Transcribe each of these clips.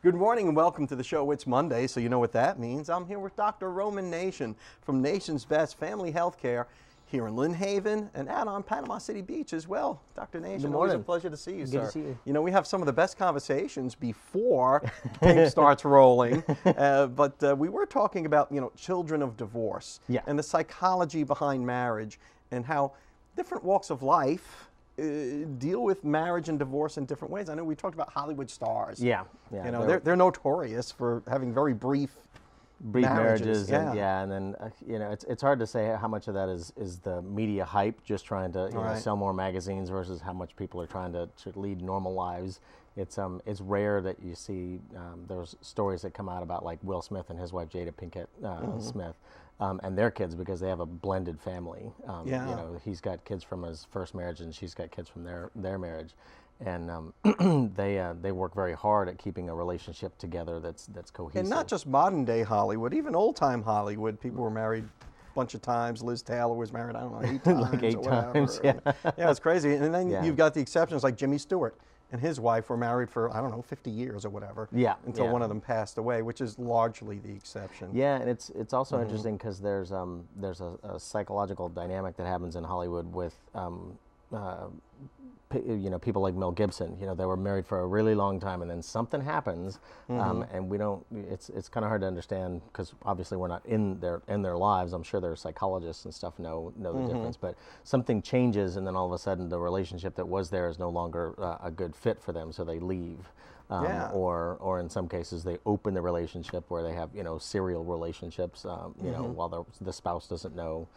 Good morning and welcome to the show. It's Monday, so you know what that means. I'm here with Dr. Roman Nation from Nation's Best Family Healthcare here in Lynn Haven and out on Panama City Beach as well. Dr. Nation, Good always a morning. pleasure to see you, Good sir. to see you. You know, we have some of the best conversations before tape starts rolling, but we were talking about, children of divorce and the psychology behind marriage and how different walks of life deal with marriage and divorce in different ways. I know we talked about Hollywood stars. Yeah. They're notorious for having very brief marriages. And then it's hard to say how much of that is the media hype, just trying to sell more magazines, versus how much people are trying to lead normal lives. It's rare that you see those stories that come out about like Will Smith and his wife Jada Pinkett Smith. And their kids, because they have a blended family. He's got kids from his first marriage, and she's got kids from their marriage, and they work very hard at keeping a relationship together that's cohesive. And not just modern day Hollywood, even old time Hollywood. People were married a bunch of times. Liz Taylor was married, I don't know, 8 times. Like 8 times, yeah. Yeah, it's crazy. And then you've got the exceptions like Jimmy Stewart and his wife were married for, 50 years or whatever. Until one of them passed away, which is largely the exception. Yeah, and it's also interesting because there's a psychological dynamic that happens in Hollywood with people like Mel Gibson. They were married for a really long time, and then something happens, and we don't. It's kind of hard to understand because obviously we're not in their lives. I'm sure their psychologists and stuff know the difference, but something changes, and then all of a sudden the relationship that was there is no longer a good fit for them, so they leave. Or in some cases they open the relationship where they have serial relationships. While the spouse doesn't know.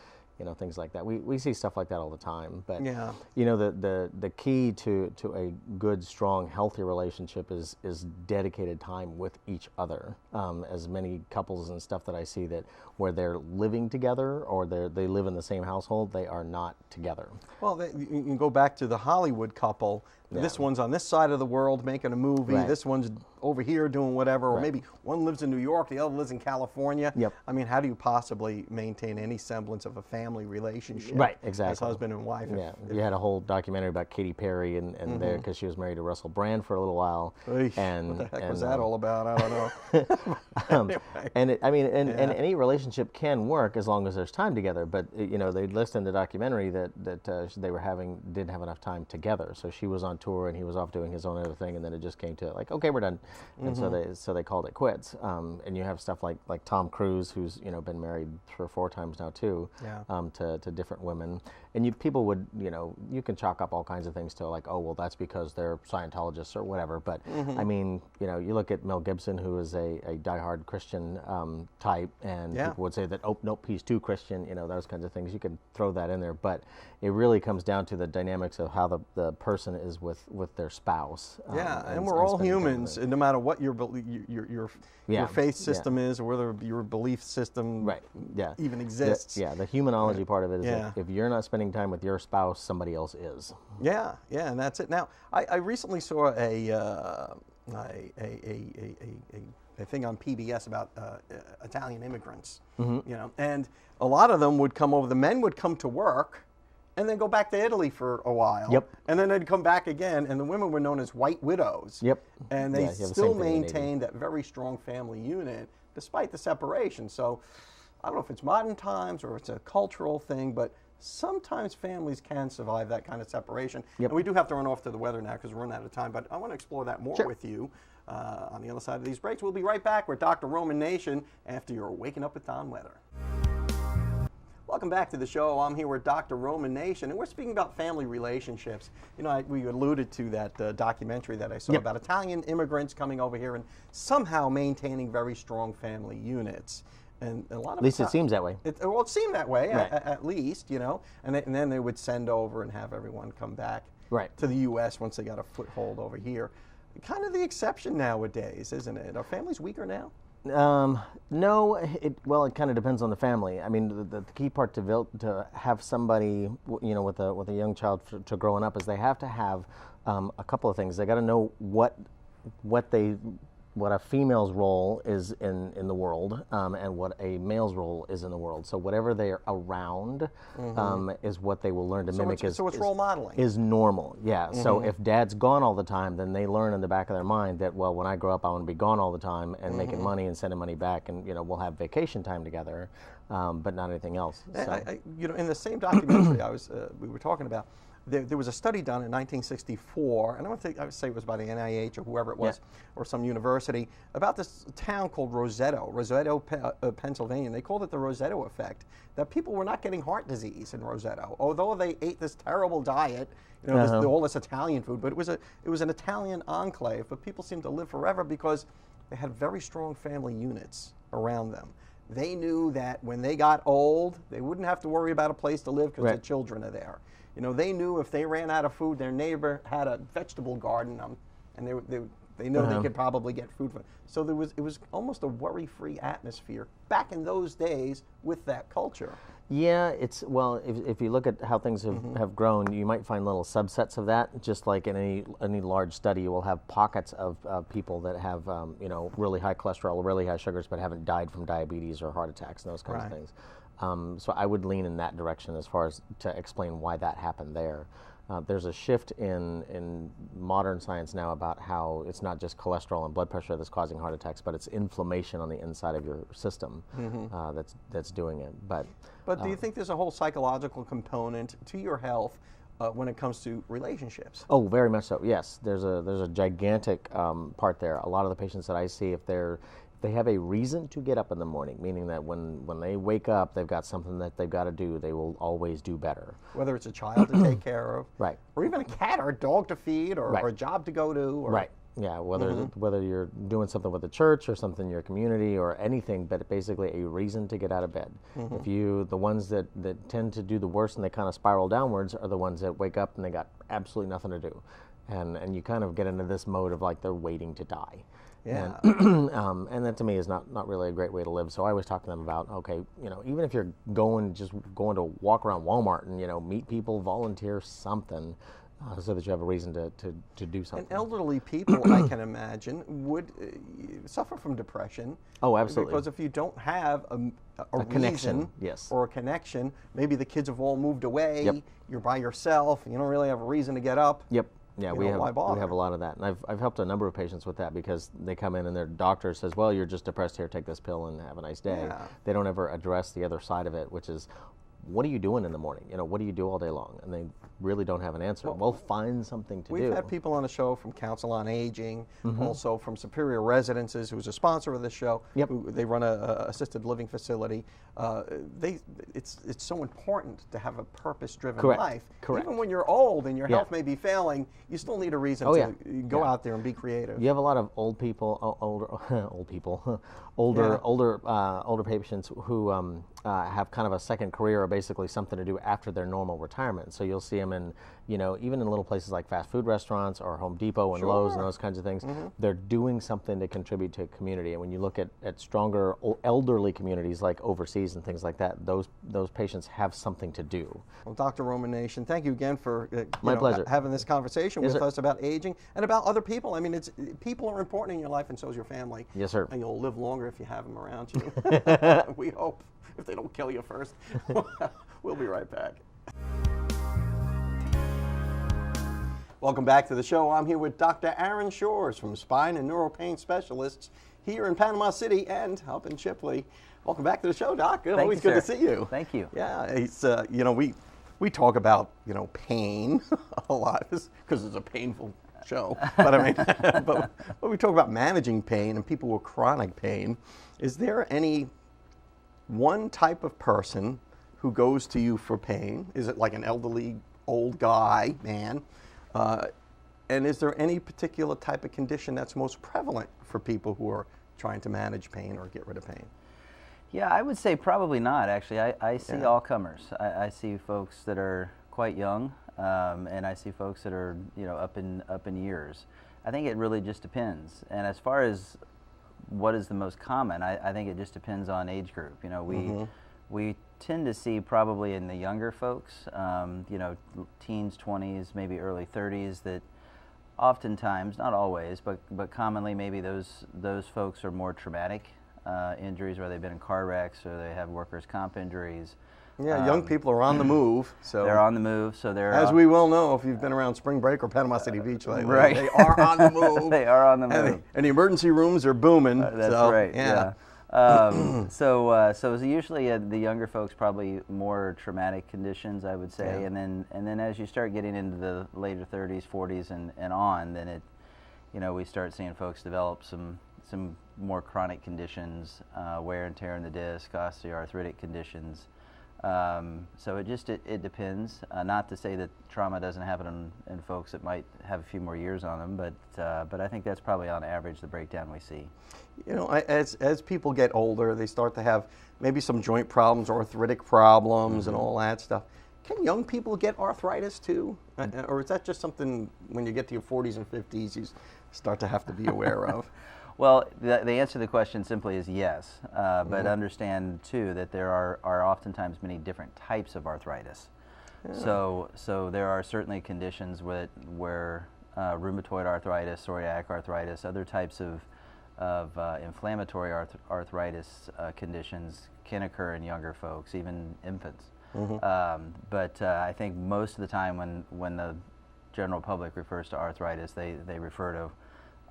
Things like that. We see stuff like that all the time. But the key to a good, strong, healthy relationship is dedicated time with each other. As many couples and stuff that I see that where they're living together or they live in the same household, they are not together. Well, you can go back to the Hollywood couple. Yeah. This one's on this side of the world making a movie. Right. This one's over here doing whatever. Or maybe one lives in New York, the other lives in California. Yep. I mean, how do you possibly maintain any semblance of a family relationship? Right, exactly. As husband and wife. Yeah, you had a whole documentary about Katy Perry and there because she was married to Russell Brand for a little while. And what the heck was that all about? I don't know. Anyway. And any relationship can work as long as there's time together. But they list in the documentary that they didn't have enough time together. So she was on tour and he was off doing his own other thing, and then it just came to like, okay, we're done. And so they called it quits. And you have stuff like Tom Cruise, who's been married 3 or 4 times now too, to different women. And people would you can chalk up all kinds of things to like, oh well, that's because they're Scientologists or whatever. But I mean, you look at Mel Gibson, who is a diehard Christian type, and people would say that, oh nope, he's too Christian. Those kinds of things. You can throw that in there, but it really comes down to the dynamics of how the person is with their spouse. And we're all humans, and no matter what your faith system is, or whether your belief system even exists. The humanology part of it is if you're not spending time with your spouse, somebody else is. And that's it. Now, I recently saw a thing on PBS about Italian immigrants, and a lot of them would come over. The men would come to work and then go back to Italy for a while. And then they'd come back again, and the women were known as white widows. And they still maintained that very strong family unit despite the separation. So I don't know if it's modern times or it's a cultural thing, but sometimes families can survive that kind of separation. And we do have to run off to the weather now because we're running out of time, but I want to explore that more with you on the other side of these breaks. We'll be right back with Dr. Roman Nation after your Waking Up with Don weather. Welcome back to the show. I'm here with Dr. Roman Nation, and we're speaking about family relationships. We alluded to that documentary that I saw about Italian immigrants coming over here and somehow maintaining very strong family units. And a lot of at least it seems that way. It seemed that way, at least, and then they would send over and have everyone come back to the U.S. once they got a foothold over here. Kind of the exception nowadays, isn't it? Are families weaker now? No, it kind of depends on the family. I mean, the key part to have somebody, with a young child to growing up is they have to have a couple of things. They got to know what they what a female's role is in the world, and what a male's role is in the world. So whatever they're around is what they will learn to mimic. So it's role modeling. Is normal, yeah. So if dad's gone all the time, then they learn in the back of their mind that, well, when I grow up, I want to be gone all the time and making money and sending money back, and we'll have vacation time together, but not anything else. So. In the same documentary we were talking about, there was a study done in 1964, and I would say it was by the NIH or whoever it was, or some university, about this town called Roseto, Pennsylvania. And they called it the Roseto effect, that people were not getting heart disease in Roseto, although they ate this terrible diet, all this Italian food. But it was an Italian enclave, but people seemed to live forever because they had very strong family units around them. They knew that when they got old, they wouldn't have to worry about a place to live because the children are there. They knew if they ran out of food, their neighbor had a vegetable garden, and they know they could probably get food from. So it was almost a worry-free atmosphere back in those days with that culture. Yeah, if you look at how things have grown, you might find little subsets of that. Just like in any large study, you will have pockets of people that have really high cholesterol, really high sugars, but haven't died from diabetes or heart attacks and those kinds of things. So I would lean in that direction as far as to explain why that happened there. There's a shift in modern science now about how it's not just cholesterol and blood pressure that's causing heart attacks, but it's inflammation on the inside of your system that's doing it. But do you think there's a whole psychological component to your health when it comes to relationships? Oh, very much so. Yes, there's a gigantic part there. A lot of the patients that I see, if they have a reason to get up in the morning, meaning that when they wake up, they've got something that they've got to do, they will always do better. Whether it's a child to take care of, right, or even a cat or a dog to feed, or a job to go to. Or right. Yeah, whether you're doing something with the church or something in your community or anything, but basically a reason to get out of bed. If the ones that tend to do the worst and they kind of spiral downwards are the ones that wake up and they got absolutely nothing to do. And you kind of get into this mode of like they're waiting to die. Yeah. And that to me is not really a great way to live. So I always talk to them about, okay, even if you're going to walk around Walmart and, meet people, volunteer something, so that you have a reason to do something. And elderly people, I can imagine, would suffer from depression. Oh, absolutely. Because if you don't have a connection, or a connection, maybe the kids have all moved away, you're by yourself, you don't really have a reason to get up. Yep. Yeah, we have a lot of that, and I've helped a number of patients with that because they come in and their doctor says, "Well, you're just depressed here. Take this pill and have a nice day." Yeah. They don't ever address the other side of it, which is, what are you doing in the morning? What do you do all day long? And they really don't have an answer. Well, find something to do. We've had people on the show from Council on Aging, also from Superior Residences, who's a sponsor of the show. Yep. They run a assisted living facility. It's so important to have a purpose-driven life. Correct. Even when you're old and your health may be failing, you still need a reason to go out there and be creative. You have a lot of older patients who have kind of a second career or basically something to do after their normal retirement. So you'll see them in, even in little places like fast food restaurants or Home Depot and Lowe's and those kinds of things. They're doing something to contribute to a community. And when you look at stronger elderly communities like overseas and things like that, those patients have something to do. Well, Dr. Roman Nation, thank you again for My pleasure. having this conversation with us about aging and about other people. I mean, people are important in your life, and so is your family. Yes, sir. And you'll live longer if you have them around you. We hope, if they don't kill you first. We'll be right back. Welcome back to the show. I'm here with Dr. Aaron Shores from Spine and Neuropain Specialists here in Panama City and up in Chipley. Welcome back to the show, Doc. Always good to see you. Thank you. Yeah, it's we talk about pain a lot because it's a painful show. But I mean, but we talk about managing pain and people with chronic pain. Is there any one type of person who goes to you for pain? Is it like an elderly old guy, man? And is there any particular type of condition that's most prevalent for people who are trying to manage pain or get rid of pain? Yeah, I would say probably not, actually. I see all comers. I see folks that are quite young, and I see folks that are up in years. I think it really just depends. And as far as what is the most common, I think it just depends on age group. We tend to see probably in the younger folks, teens, 20s, maybe early 30s, that Oftentimes, not always, but commonly maybe those folks are more traumatic injuries, where they've been in car wrecks or they have workers' comp injuries. Yeah, young people are on the move. So they're on the move, so they're... As we well know, if you've been around Spring Break or Panama City Beach lately, right. They are on the move. They are on the move. And the emergency rooms are booming. That's so, right, yeah. So usually the younger folks probably more traumatic conditions, I would say, and then as you start getting into the later 30s, 40s, and on, then we start seeing folks develop some more chronic conditions, wear and tear in the disc, osteoarthritic conditions. So it depends. Not to say that trauma doesn't happen in folks that might have a few more years on them, but I think that's probably on average the breakdown we see. As people get older, they start to have maybe some joint problems, arthritic problems, and all that stuff. Can young people get arthritis too, or is that just something when you get to your 40s and 50s you start to have to be aware of? Well, the answer to the question simply is yes, but understand too that there are oftentimes many different types of arthritis. Yeah. So there are certainly conditions where rheumatoid arthritis, psoriatic arthritis, other types of inflammatory arthritis conditions can occur in younger folks, even infants. But I think most of the time when the general public refers to arthritis, they refer to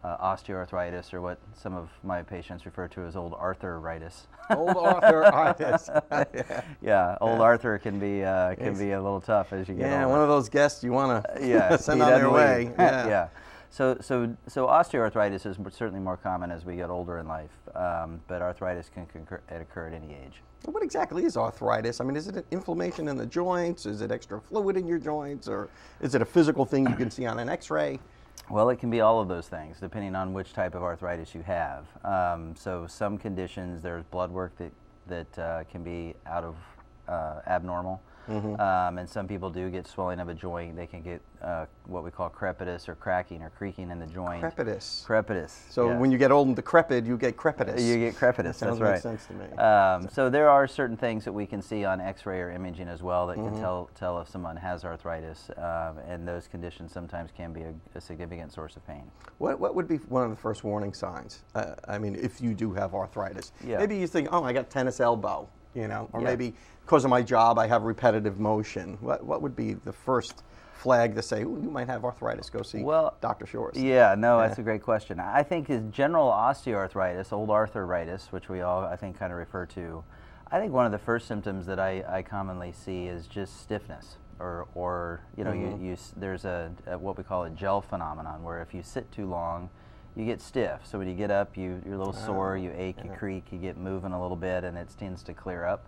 osteoarthritis, or what some of my patients refer to as old Arthur-ritis. Old Arthur-ritis. Yeah, old Arthur can be a little tough as you get older. Yeah, one of those guests you want to send on their way. Yeah. So osteoarthritis is certainly more common as we get older in life, but arthritis can occur at any age. What exactly is arthritis? I mean, is it an inflammation in the joints? Is it extra fluid in your joints? Or is it a physical thing you can see on an x-ray? Well, it can be all of those things, depending on which type of arthritis you have. So some conditions, there's blood work that can be out of abnormal. And some people do get swelling of a joint. They can get what we call crepitus, or cracking or creaking in the joint. Crepitus. Crepitus. So when you get old and decrepit, you get crepitus. You get crepitus, that's right. That makes sense to me. So there are certain things that we can see on x-ray or imaging as well that can tell if someone has arthritis, and those conditions sometimes can be a significant source of pain. What would be one of the first warning signs? I mean, if you do have arthritis. Yeah. Maybe you think, oh, I got tennis elbow, or maybe because of my job I have repetitive motion. What would be the first flag to say, you might have arthritis, go see Dr. Shores? Yeah, that's a great question. I think is general osteoarthritis, old Arthur-ritis, which we all, I think, kind of refer to. I think one of the first symptoms that I commonly see is just stiffness, or there's what we call a gel phenomenon, where if you sit too long, you get stiff. So when you get up, you're a little sore, you ache, you creak, you get moving a little bit, and it tends to clear up.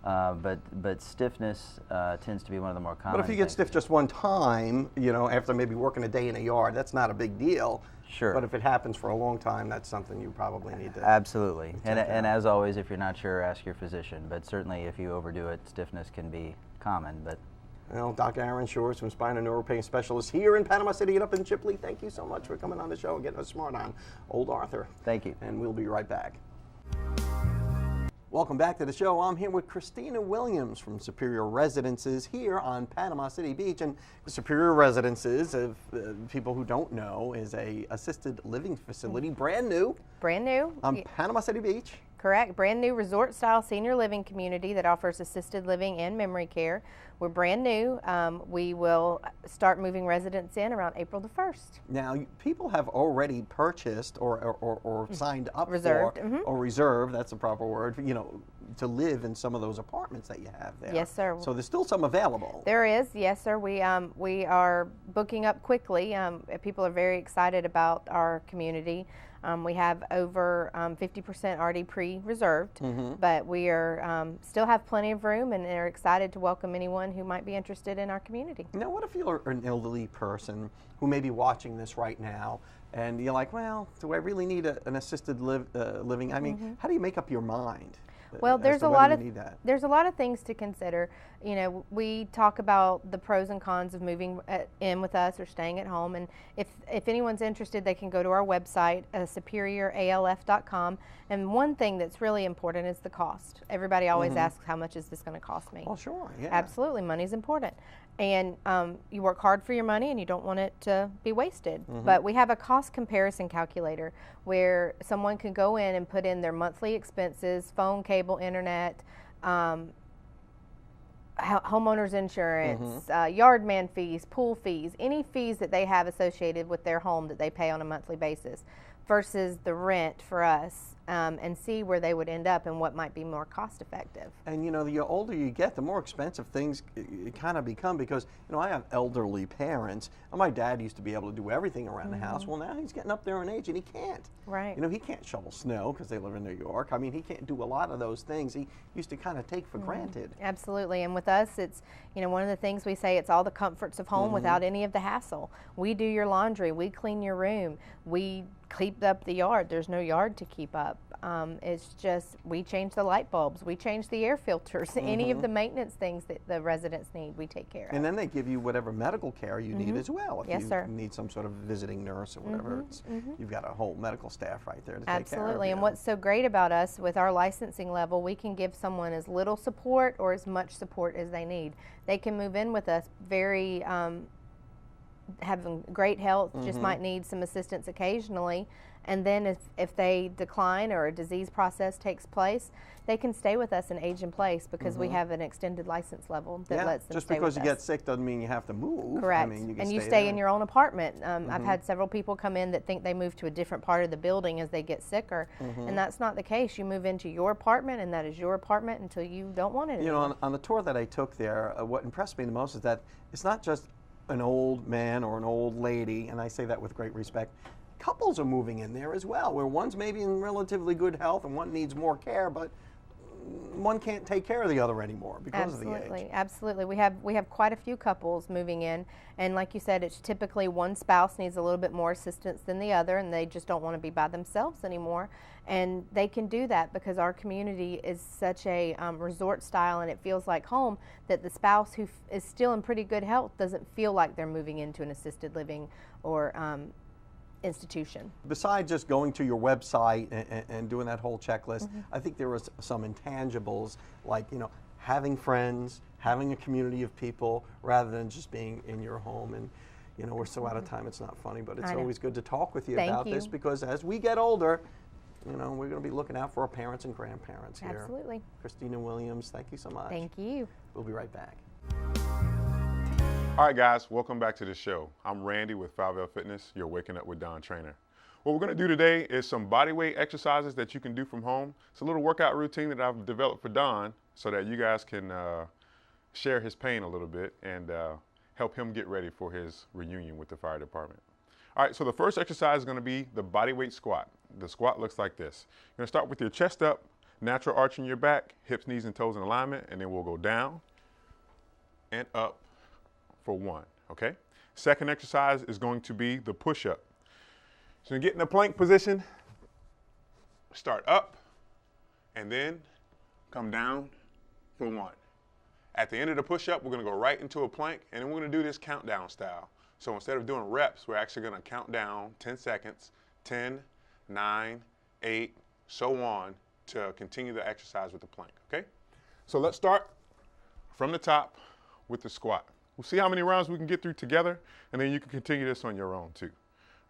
But stiffness tends to be one of the more common. But if you get stiff just one time, after maybe working a day in a yard, that's not a big deal. Sure. But if it happens for a long time, that's something you probably need to. Absolutely. And as always, if you're not sure, ask your physician. But certainly, if you overdo it, stiffness can be common. But Dr. Aaron Shores from Spine and Neural Pain Specialist here in Panama City and up in Chipley. Thank you so much for coming on the show and getting us smart on old Arthur. Thank you. And we'll be right back. Welcome back to the show. I'm here with Christina Williams from Superior Residences here on Panama City Beach. And Superior Residences, if people who don't know, is a assisted living facility, brand new. Brand new. On Panama City Beach. Correct. Brand new resort-style senior living community that offers assisted living and memory care. We're brand new. We will start moving residents in around April the 1st. Now, people have already purchased or signed up reserved. for, or reserved, that's the proper word, to live in some of those apartments that you have there. Yes, sir. So there's still some available. There is, yes, sir. We are booking up quickly. People are very excited about our community. We have over 50% already pre-reserved, but we are still have plenty of room, and are excited to welcome anyone who might be interested in our community. Now, what if you're an elderly person who may be watching this right now, and you're like, well, do I really need an assisted living? I mean, how do you make up your mind? Well, there's a lot of things to consider. We talk about the pros and cons of moving in with us or staying at home, and if anyone's interested, they can go to our website, superioralf.com. And one thing that's really important is the cost. Everybody always asks, how much is this going to cost me? Oh, sure, yeah. Absolutely, money's important. and you work hard for your money and you don't want it to be wasted. But we have a cost comparison calculator where someone can go in and put in their monthly expenses, phone, cable, internet, homeowners insurance, yard man fees, pool fees, any fees that they have associated with their home that they pay on a monthly basis versus the rent for us, and see where they would end up and what might be more cost effective. And you know, the older you get, the more expensive things kind of become, because you know, I have elderly parents, and my dad used to be able to do everything around the house. Well, now he's getting up there in age and he can't. Right. You know, he can't shovel snow because they live in New York. I mean, he can't do a lot of those things he used to kind of take for granted. Absolutely. And with us, it's, you know, one of the things we say, it's all the comforts of home without any of the hassle. We do your laundry, we clean your room, we keep up the yard. There's no yard to keep up. It's just, we change the light bulbs, we change the air filters, any of the maintenance things that the residents need, we take care of. And then they give you whatever medical care you need as well. If Yes, you sir. need some sort of visiting nurse or whatever, you've got a whole medical staff right there to take care of Absolutely. you. And what's so great about us with our licensing level, we can give someone as little support or as much support as they need. They can move in with us very having great health, just might need some assistance occasionally. And then if they decline or a disease process takes place, they can stay with us and age in place because we have an extended license level that lets them just stay because with you us. get sick doesn't mean you have to move. Correct. I mean, you can and you stay there. in your own apartment. I've had several people come in that think they move to a different part of the building as they get sicker, and that's not the case. You move into your apartment, and that is your apartment until you don't want it anymore. You know, on the tour that I took there, what impressed me the most is that it's not just an old man or an old lady, and I say that with great respect. Couples are moving in there as well, where one's maybe in relatively good health and one needs more care, but one can't take care of the other anymore because of the age. Absolutely. We have quite a few couples moving in, and like you said, it's typically one spouse needs a little bit more assistance than the other, and they just don't want to be by themselves anymore. And they can do that because our community is such a resort style, and it feels like home, that the spouse who is still in pretty good health doesn't feel like they're moving into an assisted living or institution. Besides just going to your website and doing that whole checklist, I think there was some intangibles like, you know, having friends, having a community of people rather than just being in your home. And you know, we're so out of time, it's not funny, but it's always good to talk with you about this, because as we get older, you know, we're going to be looking out for our parents and grandparents here. Absolutely. Christina Williams, thank you so much. Thank you. We'll be right back. All right, guys, welcome back to the show. I'm Randy with 5L Fitness, your Waking Up with Don trainer. What we're going to do today is some body weight exercises that you can do from home. It's a little workout routine that I've developed for Don so that you guys can share his pain a little bit and help him get ready for his reunion with the fire department. All right, so the first exercise is going to be the body weight squat. The squat looks like this. You're going to start with your chest up, natural arch in your back, hips, knees, and toes in alignment, and then we'll go down and up for 1, okay? Second exercise is going to be the push-up. So you get in a plank position, start up, and then come down for 1. At the end of the push-up, we're gonna go right into a plank, and then we're gonna do this countdown style. So instead of doing reps, we're actually gonna count down 10 seconds, 10, 9, 8, so on, to continue the exercise with the plank, okay? So let's start from the top with the squat. We'll see how many rounds we can get through together, and then you can continue this on your own too.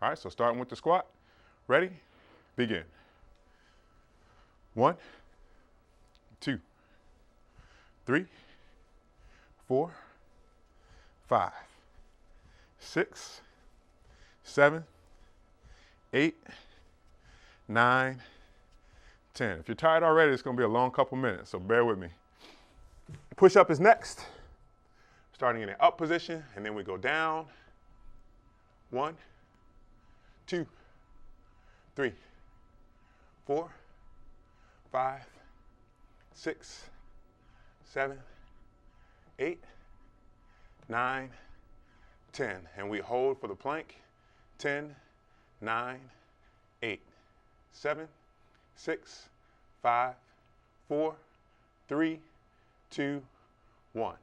All right, so starting with the squat. Ready? Begin. 1, 2, 3, 4, 5, 6, 7, 8, 9, 10. If you're tired already, it's going to be a long couple minutes, so bear with me. Push up is next. Starting in an up position, and then we go down. 1, 2, 3, 4, 5, 6, 7, 8, 9, 10. And we hold for the plank. 10, 9, 8, 7, 6, 5, 4, 3, 2, 1.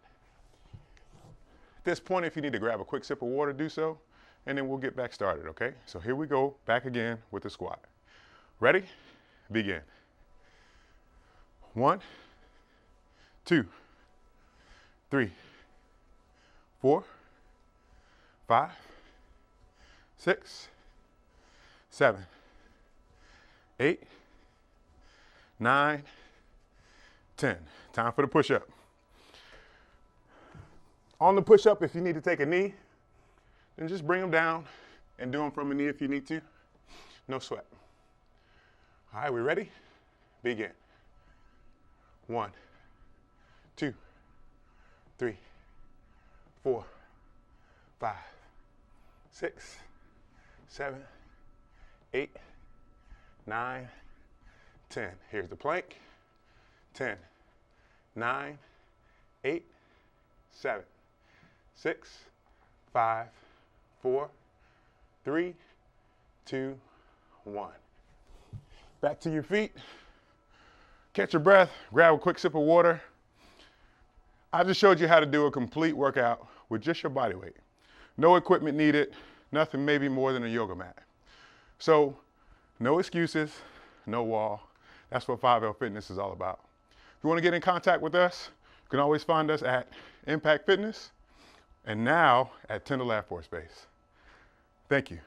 At this point, if you need to grab a quick sip of water, do so, and then we'll get back started, okay? So here we go, back again with the squat. Ready? Begin. 1, 2, 3, 4, 5, 6, 7, 8, 9, 10. Time for the push-up. On the push-up, if you need to take a knee, then just bring them down and do them from a knee if you need to. No sweat. All right, we ready? Begin. 1, 2, 3, 4, 5, 6, 7, 8, 9, 10. Here's the plank. 10, 9, 8, 7, 6, 5, 4, 3, 2, 1. Back to your feet. Catch your breath. Grab a quick sip of water. I just showed you how to do a complete workout with just your body weight. No equipment needed, nothing maybe more than a yoga mat. So, no excuses, no wall. That's what 5L Fitness is all about. If you want to get in contact with us, you can always find us at Impact Fitness and now at Tyndall Air Force Base. Thank you.